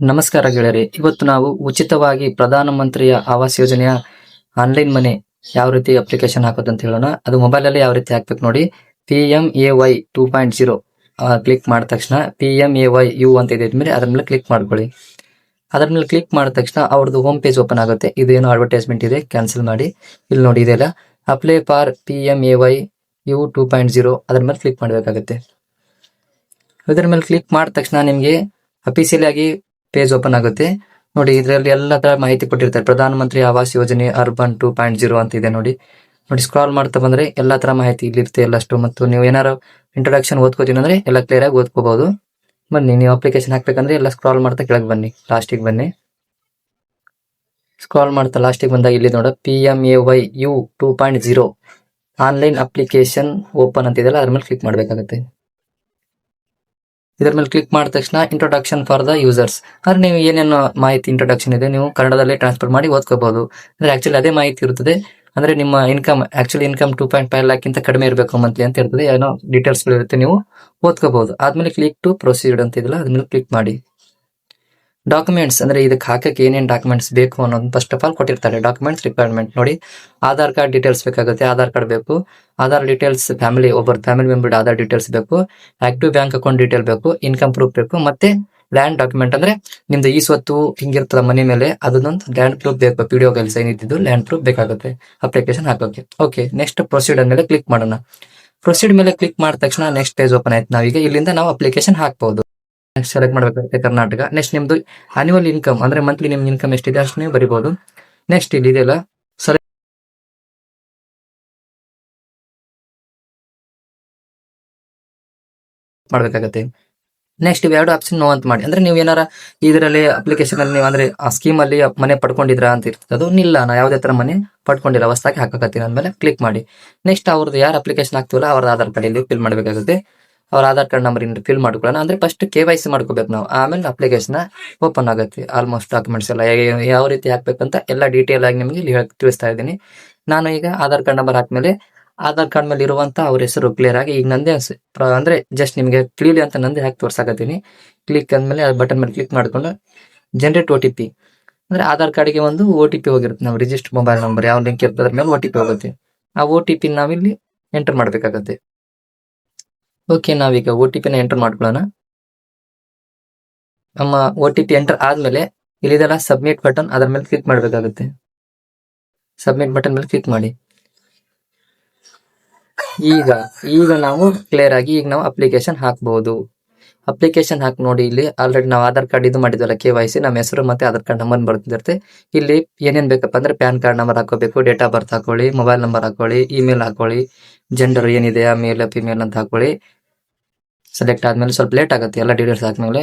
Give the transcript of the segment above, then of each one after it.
ನಮಸ್ಕಾರ ಗೆಳೆಯರೆ, ಇವತ್ತು ನಾವು ಉಚಿತವಾಗಿ ಪ್ರಧಾನಮಂತ್ರಿಯ ಆವಾಸ್ ಯೋಜನೆಯ ಆನ್ಲೈನ್ ಮನೆ ಯಾವ ರೀತಿ ಅಪ್ಲಿಕೇಶನ್ ಹಾಕೋದಂತ ಹೇಳೋಣ. ಅದು ಮೊಬೈಲ್ ಅಲ್ಲಿ ಯಾವ ರೀತಿ ಹಾಕ್ಬೇಕು ನೋಡಿ. PMAY 2.0 ಕ್ಲಿಕ್ ಮಾಡಿದ ತಕ್ಷಣ PMAYU ಅಂತ ಇದೆ ಮೇಲೆ ಅದ್ರ ಮೇಲೆ ಕ್ಲಿಕ್ ಮಾಡ್ಕೊಳ್ಳಿ. ಅದ್ರ ಮೇಲೆ ಕ್ಲಿಕ್ ಮಾಡಿದ ತಕ್ಷಣ ಅವ್ರದ್ದು ಹೋಮ್ ಪೇಜ್ ಓಪನ್ ಆಗುತ್ತೆ. ಇದೇನೋ ಅಡ್ವರ್ಟೈಸ್ಮೆಂಟ್ ಇದೆ, ಕ್ಯಾನ್ಸಲ್ ಮಾಡಿ. ಇಲ್ಲಿ ನೋಡಿ ಇದೆಲ್ಲ ಅಪ್ಲೈ ಫಾರ್ PMAYU 2.0 ಅದ್ರ ಮೇಲೆ ಕ್ಲಿಕ್ ಮಾಡಬೇಕಾಗುತ್ತೆ. ಇದರ ಮೇಲೆ ಕ್ಲಿಕ್ ಮಾಡಿದ ತಕ್ಷಣ ನಿಮಗೆ ಅಫಿಷಿಯಲ್ ಆಗಿ ಪೇಜ್ ಓಪನ್ ಆಗುತ್ತೆ. ನೋಡಿ ಇದರಲ್ಲಿ ಎಲ್ಲ ತರ ಮಾಹಿತಿ ಕೊಟ್ಟಿರ್ತಾರೆ. ಪ್ರಧಾನಮಂತ್ರಿ ಆವಾಸ್ ಯೋಜನೆ ಅರ್ಬನ್ 2.0 ಅಂತ ಇದೆ ನೋಡಿ. ಸ್ಕ್ರಾಲ್ ಮಾಡ್ತಾ ಬಂದ್ರೆ ಎಲ್ಲಾ ತರ ಮಾಹಿತಿ ಇಲ್ಲಿರುತ್ತೆ ಎಲ್ಲಷ್ಟು. ಮತ್ತು ನೀವು ಏನಾರು ಇಂಟ್ರೊಡಕ್ಷನ್ ಓದ್ಕೋತೀನಿ ಅಂದ್ರೆ ಎಲ್ಲ ಕ್ಲಿಯರ್ ಆಗಿ ಓದ್ಕೋಬಹುದು. ಬನ್ನಿ, ನೀವು ಅಪ್ಲಿಕೇಶನ್ ಹಾಕ್ಬೇಕಂದ್ರೆ ಎಲ್ಲ ಸ್ಕ್ರಾಲ್ ಮಾಡ್ತಾ ಕೆಳಗೆ ಬನ್ನಿ, ಲಾಸ್ಟಿಗೆ ಬನ್ನಿ. ಸ್ಕ್ರಾಲ್ ಮಾಡ್ತಾ ಲಾಸ್ಟಿಗೆ ಬಂದಾಗ ಇಲ್ಲಿ ನೋಡ PMAYU 2.0 ಆನ್ಲೈನ್ ಅಪ್ಲಿಕೇಶನ್ ಓಪನ್ ಅಂತ ಇದೆಯಲ್ಲ ಅದ್ರ ಮೇಲೆ ಕ್ಲಿಕ್ ಮಾಡ್ಬೇಕಾಗುತ್ತೆ. ಇದರ ಮೇಲೆ ಕ್ಲಿಕ್ ಮಾಡಿದ ತಕ್ಷಣ ಇಂಟ್ರೊಡಕ್ಷನ್ ಫಾರ್ ದ ಯೂಸರ್ಸ್ ಅಂದ್ರೆ ನೀವು ಏನೇನು ಮಾಹಿತಿ ಇಂಟ್ರೊಡಕ್ಷನ್ ಇದೆ ನೀವು ಕನ್ನಡದಲ್ಲಿ ಟ್ರಾನ್ಸ್ಫರ್ ಮಾಡಿ ಓದ್ಕೋಬಹುದು. ಅಂದ್ರೆ ಆಕ್ಚುಲಿ ಅದೇ ಮಾಹಿತಿ ಇರುತ್ತದೆ. ಅಂದ್ರೆ ನಿಮ್ಮ ಇನ್ಕಮ್ ಆಕ್ಚುಲಿ ಇನ್ಕಮ್ 2.5 ಲ್ಯಾಕ್ ಗಿಂತ ಕಡಿಮೆ ಇರಬೇಕು ಮಂತ್ಲಿ ಅಂತ ಇರ್ತದೆ. ಏನೋ ಡೀಟೇಲ್ಸ್ ಇರುತ್ತೆ, ನೀವು ಓದ್ಕೋಬಹುದು. ಆದ್ಮೇಲೆ ಕ್ಲಿಕ್ ಟು ಪ್ರೊಸೀಡ್ ಅಂತ ಇದೆಯಲ್ಲ ಅದ್ಮೇಲೆ ಕ್ಲಿಕ್ ಮಾಡಿ. ಡಾಕ್ಯುಮೆಂಟ್ಸ್ ಅಂದ್ರೆ ಇದಕ್ಕೆ ಹಾಕಕ್ಕೆ ಏನೇನು ಡಾಕ್ಯುಮೆಂಟ್ಸ್ ಬೇಕು ಅನ್ನೋದು ಫಸ್ಟ್ ಆಫ್ ಆಲ್ ಕೊಟ್ಟಿರ್ತಾರೆ. ಡಾಕ್ಯುಮೆಂಟ್ಸ್ ರಿಕ್ವೈರ್ಮೆಂಟ್ ನೋಡಿ, ಆಧಾರ್ ಕಾರ್ಡ್ ಡೀಟೇಲ್ಸ್ ಬೇಕಾಗುತ್ತೆ. ಆಧಾರ್ ಕಾರ್ಡ್ ಬೇಕು, ಆಧಾರ್ ಡೀಟೇಲ್ಸ್ ಒಬ್ಬರ ಫ್ಯಾಮಿಲಿ ಮೆಂಬರ್ ಆಧಾರ್ ಡೀಟೇಲ್ಸ್ ಬೇಕು, ಆಕ್ಟಿವ್ ಬ್ಯಾಂಕ್ ಅಕೌಂಟ್ ಡೀಟೇಲ್ ಬೇಕು, ಇನ್ಕಮ್ ಪ್ರೂಫ್ ಬೇಕು, ಮತ್ತೆ ಲ್ಯಾಂಡ್ ಡಾಕ್ಯುಮೆಂಟ್ ಅಂದ್ರೆ ನಿಮ್ದು ಈ ಸ್ವತ್ತು ಹಿಂಗಿರ್ತದ ಮನೆ ಮೇಲೆ ಅದನ್ನೊಂದು ಲ್ಯಾಂಡ್ ಪ್ರೂಫ್ ಬೇಕು. PDO ನಲ್ಲಿ ಸೈನ್ ಇದ್ದಿದ್ದು ಲ್ಯಾಂಡ್ ಪ್ರೂಫ್ ಬೇಕಾಗುತ್ತೆ ಅಪ್ಲಿಕೇಶನ್ ಹಾಕೋಕೆ. ಓಕೆ, ನೆಕ್ಸ್ಟ್ ಪ್ರೊಸೀಡ್ ಮೇಲೆ ಕ್ಲಿಕ್ ಮಾಡೋಣ. ಪ್ರೊಸೀಡ್ ಮೇಲೆ ಕ್ಲಿಕ್ ಮಾಡಿದ ತಕ್ಷಣ ನೆಕ್ಸ್ಟ್ ಪೇಜ್ ಓಪನ್ ಆಯ್ತು. ನಾವೀಗ ಇಲ್ಲಿಂದ ನಾವು ಅಪ್ಲಿಕೇಶನ್ ಹಾಕಬಹುದು. ನೆಕ್ಸ್ಟ್ ಸೆಲೆಕ್ಟ್ ಮಾಡಬೇಕಾಗುತ್ತೆ ಕರ್ನಾಟಕ. ನೆಕ್ಸ್ಟ್ ನಿಮ್ದು ಆನ್ಯುವಲ್ ಇನ್ಕಮ್ ಅಂದ್ರೆ ಮಂತ್ಲಿ ನಿಮ್ಗೆ ಇನ್ಕಮ್ ಎಷ್ಟಿದೆ ಅಷ್ಟು ನೀವು ಬರಿಬಹುದು. ನೆಕ್ಸ್ಟ್ ಇಲ್ಲಿ ಇದೆಯಲ್ಲ ಸೆಲೆಕ್ಟ್ ಮಾಡಬೇಕಾಗುತ್ತೆ. ನೆಕ್ಸ್ಟ್ ಇವೆರಡು ಆಪ್ಷನ್ ನೋ ಅಂತ ಮಾಡಿ. ಅಂದ್ರೆ ನೀವು ಏನಾರ ಇದರಲ್ಲಿ ಅಪ್ಲಿಕೇಶನ್ ಅಲ್ಲಿ ನೀವು ಅಂದ್ರೆ ಆ ಸ್ಕೀಮ್ ಅಲ್ಲಿ ಮನೆ ಪಡ್ಕೊಂಡಿದ್ರಾ ಅಂತ ಇರ್ತದೆ. ಅದು ಇಲ್ಲ, ನಾ ಯಾವುದೇ ತರ ಮನೆ ಪಡ್ಕೊಂಡಿಲ್ಲ, ಹೊಸದಾಗಿ ಹಾಕಕತ್ತೀನಿ ಅಂದ್ಮೇಲೆ ಕ್ಲಿಕ್ ಮಾಡಿ. ನೆಕ್ಸ್ಟ್ ಅವ್ರದ್ದು ಯಾರು ಅಪ್ಲಿಕೇಶನ್ ಹಾಕ್ತಿವಲ್ಲ ಅವ್ರ ಆಧಾರ್ ಕಾರ್ಡ್ ಇಲ್ಲಿ ಫಿಲ್ ಮಾಡಬೇಕಾಗುತ್ತೆ. ಅವ್ರ ಆಧಾರ್ ಕಾರ್ಡ್ ನಂಬರ್ ಇಂದ ಫಿಲ್ ಮಾಡ್ಕೊಳ್ಳೋಣ. ಅಂದ್ರೆ ಫಸ್ಟ್ KYC ಮಾಡ್ಕೋಬೇಕು ನಾವು, ಆಮೇಲೆ ಅಪ್ಲಿಕೇಶನ್ ಓಪನ್ ಆಗುತ್ತೆ. ಆಲ್ಮೋಸ್ಟ್ ಡಾಕ್ಯುಮೆಂಟ್ಸ್ ಎಲ್ಲ ಯಾವ ರೀತಿ ಹಾಕ್ಬೇಕಂತ ಎಲ್ಲ ಡೀಟೇಲ್ ಆಗಿ ನಿಮಗೆ ಇಲ್ಲಿ ತಿಳಿಸ್ತಾ ಇದ್ದೀನಿ. ನಾನು ಈಗ ಆಧಾರ್ ಕಾರ್ಡ್ ನಂಬರ್ ಹಾಕ್ಮೇಲೆ ಆಧಾರ್ ಕಾರ್ಡ್ ಮೇಲೆ ಇರುವಂತ ಅವ್ರ ಹೆಸರು ಕ್ಲಿಯರ್ ಆಗಿ ಈಗ ನಂದೇ ಅಂದ್ರೆ ಜಸ್ಟ್ ನಿಮಗೆ ತಿಳಿಲಿ ಅಂತ ನಂದೇ ಹಾಕಿ ತೋರ್ಸಾಕತ್ತೀನಿ. ಕ್ಲಿಕ್ ಅಂದ್ಮೇಲೆ ಬಟನ್ ಮೇಲೆ ಕ್ಲಿಕ್ ಮಾಡ್ಕೊಂಡು ಜನರೇಟ್ OTP ಅಂದ್ರೆ ಆಧಾರ್ ಕಾರ್ಡ್ಗೆ ಒಂದು OTP ಹೋಗಿರುತ್ತೆ. ನಾವು ರಿಜಿಸ್ಟರ್ ಮೊಬೈಲ್ ನಂಬರ್ ಯಾವ ಲಿಂಕ್ ಇರ್ತದೆ ಅದ್ರ ಮೇಲೆ OTP ಹೋಗುತ್ತೆ. ಆ OTP ನಾವಿಲ್ಲಿ ಎಂಟರ್ ಮಾಡ್ಬೇಕಾಗತ್ತೆ. ಓಕೆ, ನಾವೀಗ OTP ನ ಎಂಟರ್ ಮಾಡ್ಕೊಳ್ಳೋಣ. ನಮ್ಮ OTP ಎಂಟರ್ ಆದ್ಮೇಲೆ ಇಲ್ಲಿದೆಲ್ಲ ಸಬ್ಮಿಟ್ ಬಟನ್, ಅದ್ರ ಮೇಲೆ ಕ್ಲಿಕ್ ಮಾಡ್ಬೇಕಾಗುತ್ತೆ. ಸಬ್ಮಿಟ್ ಬಟನ್ ಮೇಲೆ ಕ್ಲಿಕ್ ಮಾಡಿ. ಈಗ ನಾವು ಕ್ಲಿಯರ್ ಆಗಿ ಈಗ ನಾವು ಅಪ್ಲಿಕೇಶನ್ ಹಾಕಬಹುದು. ಅಪ್ಲಿಕೇಶನ್ ಹಾಕಿ ನೋಡಿ, ಇಲ್ಲಿ ಆಲ್ರೆಡಿ ನಾವು ಆಧಾರ್ ಕಾರ್ಡ್ ಇದು ಮಾಡಿದ್ವಲ್ಲ KYC, ನಮ್ಮ ಹೆಸರು ಮತ್ತೆ ಆಧಾರ್ ಕಾರ್ಡ್ ನಂಬರ್ ಬರ್ತಿರುತ್ತೆ. ಇಲ್ಲಿ ಏನೇನ್ ಬೇಕಪ್ಪ ಅಂದ್ರೆ ಪ್ಯಾನ್ ಕಾರ್ಡ್ ನಂಬರ್ ಹಾಕೋಬೇಕು, ಡೇಟ್ ಆಫ್ ಬರ್ತ್ ಹಾಕೊಳ್ಳಿ, ಮೊಬೈಲ್ ನಂಬರ್ ಹಾಕೊಳ್ಳಿ, ಇಮೇಲ್ ಹಾಕೊಳ್ಳಿ, ಜೆಂಡರ್ ಏನಿದೆ ಮೇಲ್ ಫಿಮೇಲ್ ಅಂತ ಹಾಕೊಳ್ಳಿ. ಸೆಲೆಕ್ಟ್ ಆದ್ಮೇಲೆ ಸ್ವಲ್ಪ ಲೇಟ್ ಆಗುತ್ತೆ ಎಲ್ಲ ಡೀಟೇಲ್ಸ್ ಹಾಕ್ಮೇಲೆ.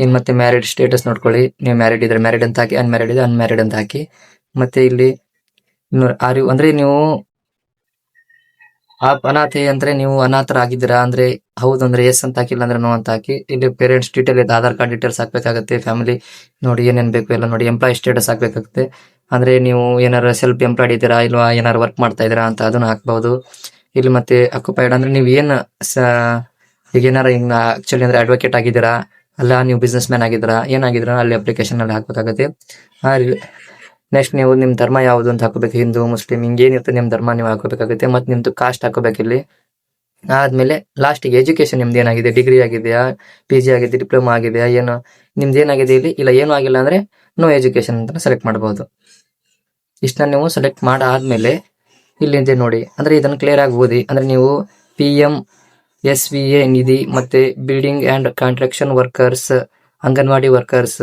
ಇನ್ ಮತ್ತೆ ಮ್ಯಾರಿಡ್ ಸ್ಟೇಟಸ್ ನೋಡ್ಕೊಳ್ಳಿ. ನೀವು ಮ್ಯಾರಿಡ್ ಇದ್ರೆ ಮ್ಯಾರಿಡ್ ಅಂತ ಹಾಕಿ, ಅನ್ಮ್ಯಾರಿಡ್ ಇದ್ರೆ ಅನ್ಮ್ಯಾರಿಡ್ ಅಂತ ಹಾಕಿ. ಮತ್ತೆ ಇಲ್ಲಿ ಅಂದ್ರೆ ನೀವು ಅನಾಥೆ ಅಂದ್ರೆ ನೀವು ಅನಾಥರಾಗಿದ್ದೀರಾ ಅಂದ್ರೆ ಹೌದು ಅಂದ್ರೆ ಎಸ್ ಅಂತ ಹಾಕಿಲ್ಲ ಅಂದ್ರೆ ನೋ ಅಂತ ಹಾಕಿ. ಇಲ್ಲಿ ಪೇರೆಂಟ್ಸ್ ಡೀಟೇಲ್ ಇದೆ, ಆಧಾರ್ ಕಾರ್ಡ್ ಡೀಟೇಲ್ಸ್ ಹಾಕ್ಬೇಕಾಗುತ್ತೆ. ಫ್ಯಾಮಿಲಿ ನೋಡಿ ಏನೇನ್ ಬೇಕು ಎಲ್ಲ ನೋಡಿ. ಎಂಪ್ಲಾಯ್ ಸ್ಟೇಟಸ್ ಹಾಕ್ಬೇಕಾಗುತ್ತೆ. ಅಂದ್ರೆ ನೀವು ಏನಾರ ಸೆಲ್ಫ್ ಎಂಪ್ಲಾಯ್ಡ್ ಇದ್ದೀರಾ ಇಲ್ವಾ, ಏನಾರು ವರ್ಕ್ ಮಾಡ್ತಾ ಇದ್ದೀರಾ ಅಂತ ಅದನ್ನ ಹಾಕ್ಬಹುದು. ಇಲ್ಲಿ ಮತ್ತೆ ಅಕ್ಯುಪೈಡ್ ಅಂದ್ರೆ ನೀವು ಏನ್ ಈಗ ಏನಾರ ಹಿಂಗ ಆಕ್ಚುಲಿ ಅಂದ್ರೆ ಅಡ್ವೊಕೇಟ್ ಆಗಿದ್ದೀರಾ ಅಲ್ಲ, ನೀವು ಬಿಸ್ನೆಸ್ ಮ್ಯಾನ್ ಆಗಿದ್ದೀರಾ, ಏನಾಗಿದ್ದೀರಾ ಅಲ್ಲಿ ಅಪ್ಲಿಕೇಶನ್ ಅಲ್ಲಿ ಹಾಕ್ಬೇಕಾಗುತ್ತೆ. ನೆಕ್ಸ್ಟ್ ನೀವು ನಿಮ್ ಧರ್ಮ ಯಾವುದು ಅಂತ ಹಾಕೋಬೇಕು. ಹಿಂದೂ, ಮುಸ್ಲಿಂ ಹಿಂಗೇನಿರುತ್ತೆ ನಿಮ್ ಧರ್ಮ ನೀವು ಹಾಕೋಬೇಕಾಗುತ್ತೆ. ಮತ್ತೆ ನಿಮ್ದು ಕಾಸ್ಟ್ ಹಾಕೋಬೇಕು ಇಲ್ಲಿ. ಆದ್ಮೇಲೆ ಲಾಸ್ಟಿಗೆ ಎಜುಕೇಶನ್ ನಿಮ್ದು ಏನಾಗಿದೆ, ಡಿಗ್ರಿ ಆಗಿದೆಯಾ, PG ಆಗಿದೆ, ಡಿಪ್ಲೊಮಾ ಆಗಿದೆಯಾ, ಏನು ನಿಮ್ದು ಏನಾಗಿದೆ ಇಲ್ಲಿ. ಇಲ್ಲ ಏನೂ ಆಗಿಲ್ಲ ಅಂದ್ರೆ ನೋ ಎಜುಕೇಶನ್ ಅಂತ ಸೆಲೆಕ್ಟ್ ಮಾಡಬಹುದು. ಇಷ್ಟನ್ನ ನೀವು ಸೆಲೆಕ್ಟ್ ಮಾಡಾದ್ಮೇಲೆ ಇಲ್ಲಿಂದ ನೋಡಿ, ಅಂದ್ರೆ ಇದನ್ನ ಕ್ಲಿಯರ್ ಆಗಿ ಓದಿ. ಅಂದ್ರೆ ನೀವು PMSVA ನಿಧಿ ಮತ್ತೆ building and contraction workers, anganwadi workers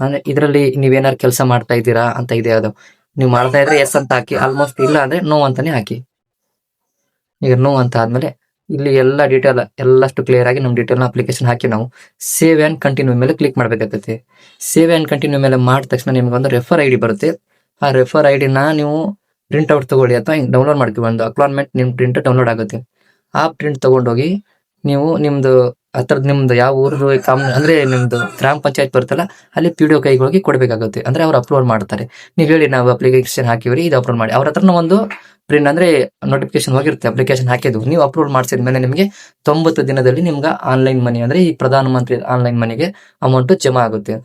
ಅಂದ್ರೆ ಇದರಲ್ಲಿ ನೀವೇನಾರು ಕೆಲಸ ಮಾಡ್ತಾ ಇದ್ದೀರಾ ಅಂತ ಇದೆ. ಅದು ನೀವು ಮಾಡ್ತಾ ಇದ್ರೆ ಎಸ್ ಅಂತ ಹಾಕಿ, ಆಲ್ಮೋಸ್ಟ್ ಇಲ್ಲ ಅಂದ್ರೆ ನೋ ಅಂತಾನೆ ಹಾಕಿ. ಈಗ ನೋ ಅಂತ ಆದ್ಮೇಲೆ ಇಲ್ಲಿ ಎಲ್ಲ ಡೀಟೇಲ್ ಎಲ್ಲಷ್ಟು ಕ್ಲಿಯರ್ ಆಗಿ ನಮ್ಮ ಡೀಟೇಲ್ ಅಪ್ಲಿಕೇಶನ್ ಹಾಕಿ ನಾವು ಸೇವ್ ಅಂಡ್ ಕಂಟಿನ್ಯೂ ಮೇಲೆ ಕ್ಲಿಕ್ ಮಾಡ್ಬೇಕಾಗುತ್ತೆ. ಸೇವ್ ಅಂಡ್ ಕಂಟಿನ್ಯೂ ಮೇಲೆ ಮಾಡಿದ ತಕ್ಷಣ ನಿಮ್ಗೊಂದು ರೆಫರ್ ID ಬರುತ್ತೆ. ಆ ರೆಫರ್ ID ನೀವು ಪ್ರಿಂಟ್ ಔಟ್ ತಗೊಳ್ಳಿ ಅಥವಾ ಡೌನ್ಲೋಡ್ ಮಾಡ್ತೀವಿ. ಒಂದು ಅಕ್ಲಾನ್ಮೆಂಟ್ ನಿಮ್ ಪ್ರಿಂಟ್ ಡೌನ್ಲೋಡ್ ಆಗುತ್ತೆ. ಆ ಪ್ರಿಂಟ್ ತಗೊಂಡೋಗಿ ನೀವು ನಿಮ್ದು ನಿಮ್ದು ಯಾವ ಊರ್ದು ಅಂದ್ರೆ ನಿಮ್ದು ಗ್ರಾಮ ಪಂಚಾಯತ್ ಬರುತ್ತಲ್ಲ ಅಲ್ಲಿ PDO ಕೈಗಳಿಗೆ ಕೊಡ್ಬೇಕಾಗುತ್ತೆ. ಅಂದ್ರೆ ಅವ್ರು ಅಪ್ಲೋಡ್ ಮಾಡ್ತಾರೆ. ನೀವ್ ಹೇಳಿ ನಾವು ಅಪ್ಲಿಕೇಶನ್ ಹಾಕಿವ್ರಿ ಇದು ಅಪ್ಲೋಡ್ ಮಾಡಿ. ಅವ್ರ ಹತ್ರನ ಒಂದು ಪ್ರಿಂಟ್ ಅಂದ್ರೆ ನೋಟಿಫಿಕೇಶನ್ ಹೋಗಿರುತ್ತೆ ಅಪ್ಲಿಕೇಶನ್ ಹಾಕಿದ್ದು, ನೀವು ಅಪ್ಲೋಡ್ ಮಾಡಿಸಿದ ಮೇಲೆ ನಿಮಗೆ 90 ದಿನದಲ್ಲಿ ನಿಮ್ಗೆ ಆನ್ಲೈನ್ ಮನಿ ಅಂದ್ರೆ ಈ ಪ್ರಧಾನ ಮಂತ್ರಿ ಆನ್ಲೈನ್ ಮನಿಗೆ ಅಮೌಂಟ್ ಜಮಾ ಆಗುತ್ತೆ.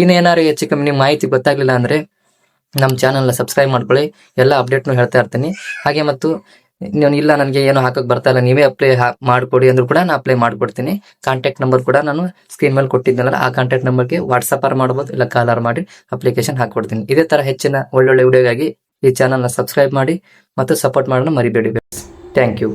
ಇನ್ನೇನಾದ್ರು ಹೆಚ್ಚು ಕಮ್ಮಿ ನಿಮ್ ಮಾಹಿತಿ ಗೊತ್ತಾಗ್ಲಿಲ್ಲ ಅಂದ್ರೆ ನಮ್ಮ ಚಾನಲ್ನ ಸಬ್ಸ್ಕ್ರೈಬ್ ಮಾಡ್ಕೊಳ್ಳಿ, ಎಲ್ಲ ಅಪ್ಡೇಟ್ನು ಹೇಳ್ತಾ ಇರ್ತೀನಿ. ಹಾಗೆ ಮತ್ತು ನೀವು ಇಲ್ಲ ನನಗೆ ಏನು ಹಾಕಕ್ ಬರ್ತಾ ಇಲ್ಲ, ನೀವೇ ಅಪ್ಲೈ ಮಾಡ್ಕೊಡಿ ಅಂದ್ರೂ ಕೂಡ ನಾನು ಅಪ್ಲೈ ಮಾಡ್ಕೊಡ್ತೀನಿ. ಕಾಂಟ್ಯಾಕ್ಟ್ ನಂಬರ್ ಕೂಡ ನಾನು ಸ್ಕ್ರೀನ್ ಮೇಲೆ ಕೊಟ್ಟಿದ್ದೆನಲ್ಲ, ಆ ಕಾಂಟ್ಯಾಕ್ಟ್ ನಂಬರ್ಗೆ ವಾಟ್ಸಪ್ ಮಾಡ್ಬೋದು, ಇಲ್ಲ ಕಾಲರ್ ಮಾಡಿ ಅಪ್ಲಿಕೇಶನ್ ಹಾಕೊಡ್ತೀನಿ. ಇದೇ ತರ ಹೆಚ್ಚಿನ ಒಳ್ಳೊಳ್ಳೆ ವಿಡಿಯೋಗಾಗಿ ಈ ಚಾನಲ್ನ ಸಬ್ಸ್ಕ್ರೈಬ್ ಮಾಡಿ ಮತ್ತು ಸಪೋರ್ಟ್ ಮಾಡೋಣ ಮರಿಬೇಡಿ. Thank you.